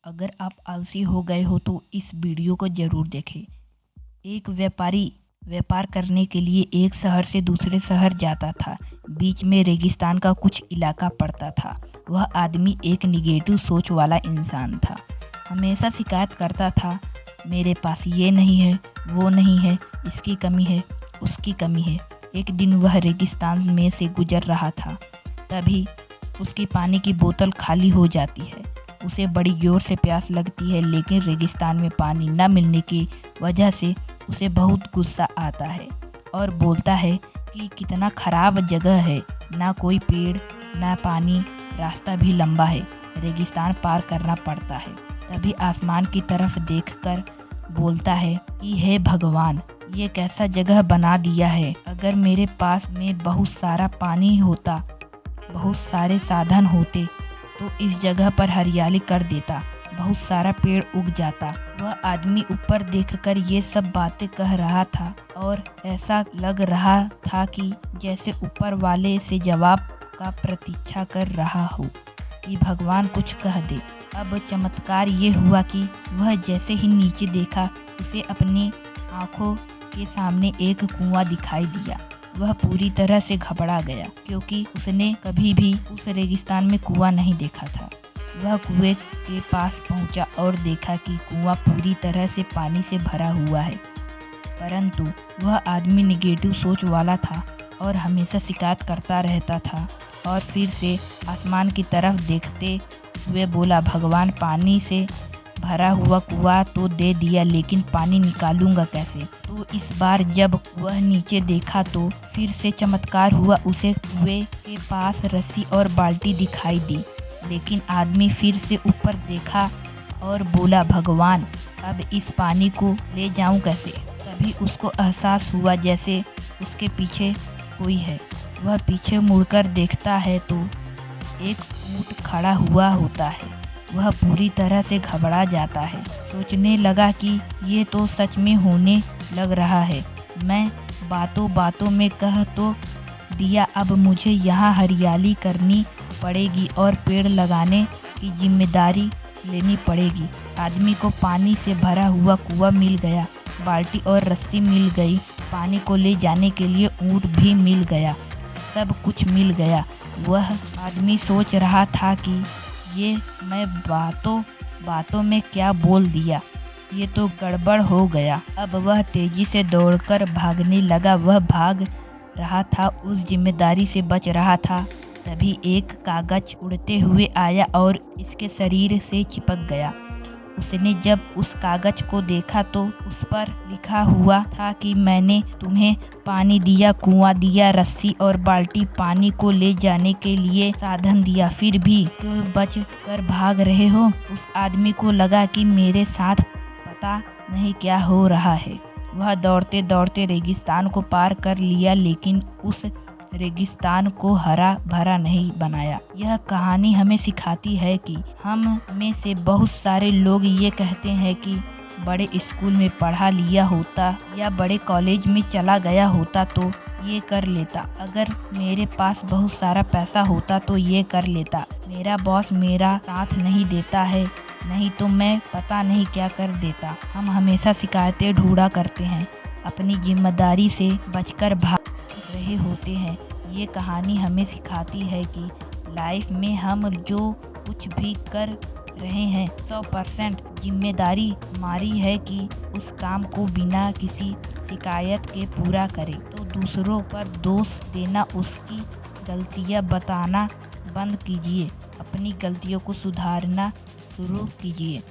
अगर आप आलसी हो गए हो तो इस वीडियो को ज़रूर देखें। एक व्यापारी व्यापार करने के लिए एक शहर से दूसरे शहर जाता था। बीच में रेगिस्तान का कुछ इलाका पड़ता था। वह आदमी एक निगेटिव सोच वाला इंसान था। हमेशा शिकायत करता था, मेरे पास ये नहीं है, वो नहीं है, इसकी कमी है, उसकी कमी है। एक दिन वह रेगिस्तान में से गुजर रहा था, तभी उसकी पानी की बोतल खाली हो जाती है। उसे बड़ी ज़ोर से प्यास लगती है, लेकिन रेगिस्तान में पानी न मिलने की वजह से उसे बहुत गुस्सा आता है और बोलता है कि कितना ख़राब जगह है, ना कोई पेड़ ना पानी, रास्ता भी लंबा है, रेगिस्तान पार करना पड़ता है। तभी आसमान की तरफ देखकर बोलता है कि हे भगवान, ये कैसा जगह बना दिया है। अगर मेरे पास में बहुत सारा पानी होता, बहुत सारे साधन होते तो इस जगह पर हरियाली कर देता, बहुत सारा पेड़ उग जाता। वह आदमी ऊपर देखकर ये सब बातें कह रहा था और ऐसा लग रहा था कि जैसे ऊपर वाले से जवाब का प्रतीक्षा कर रहा हो कि भगवान कुछ कह दे। अब चमत्कार ये हुआ कि वह जैसे ही नीचे देखा, उसे अपनी आंखों के सामने एक कुआं दिखाई दिया। वह पूरी तरह से घबरा गया, क्योंकि उसने कभी भी उस रेगिस्तान में कुआं नहीं देखा था। वह कुएं के पास पहुंचा और देखा कि कुआं पूरी तरह से पानी से भरा हुआ है, परंतु वह आदमी निगेटिव सोच वाला था और हमेशा शिकायत करता रहता था। और फिर से आसमान की तरफ देखते हुए बोला, भगवान, पानी से भरा हुआ कुआं तो दे दिया, लेकिन पानी निकालूंगा कैसे। तो इस बार जब वह नीचे देखा तो फिर से चमत्कार हुआ। उसे कुएं के पास रस्सी और बाल्टी दिखाई दी, लेकिन आदमी फिर से ऊपर देखा और बोला, भगवान, अब इस पानी को ले जाऊं कैसे। तभी उसको एहसास हुआ जैसे उसके पीछे कोई है। वह पीछे मुड़कर देखता है तो एक ऊंट खड़ा हुआ होता है। वह पूरी तरह से घबरा जाता है, सोचने लगा कि ये तो सच में होने लग रहा है। मैं बातों बातों में कह तो दिया, अब मुझे यहाँ हरियाली करनी पड़ेगी और पेड़ लगाने की जिम्मेदारी लेनी पड़ेगी। आदमी को पानी से भरा हुआ कुआं मिल गया, बाल्टी और रस्सी मिल गई, पानी को ले जाने के लिए ऊंट भी मिल गया, सब कुछ मिल गया। वह आदमी सोच रहा था कि ये मैं बातों बातों में क्या बोल दिया, ये तो गड़बड़ हो गया। अब वह तेजी से दौड़कर भागने लगा। वह भाग रहा था, उस जिम्मेदारी से बच रहा था। तभी एक कागज उड़ते हुए आया और इसके शरीर से चिपक गया। उसने जब उस कागज को देखा तो उस पर लिखा हुआ था कि मैंने तुम्हें पानी दिया, कुआं दिया, रस्सी और बाल्टी, पानी को ले जाने के लिए साधन दिया, फिर भी क्यों बच कर भाग रहे हो। उस आदमी को लगा कि मेरे साथ पता नहीं क्या हो रहा है। वह दौड़ते दौड़ते रेगिस्तान को पार कर लिया, लेकिन उस रेगिस्तान को हरा भरा नहीं बनाया। यह कहानी हमें सिखाती है कि हम में से बहुत सारे लोग ये कहते हैं कि बड़े स्कूल में पढ़ा लिया होता या बड़े कॉलेज में चला गया होता तो ये कर लेता, अगर मेरे पास बहुत सारा पैसा होता तो ये कर लेता, मेरा बॉस मेरा साथ नहीं देता है, नहीं तो मैं पता नहीं क्या कर देता। हम हमेशा शिकायतें ढूंढा करते हैं, अपनी जिम्मेदारी से बचकर भाग रहे होते हैं। ये कहानी हमें सिखाती है कि लाइफ में हम जो कुछ भी कर रहे हैं 100% जिम्मेदारी हमारी है कि उस काम को बिना किसी शिकायत के पूरा करें। तो दूसरों पर दोष देना, उसकी गलतियां बताना बंद कीजिए, अपनी गलतियों को सुधारना शुरू कीजिए।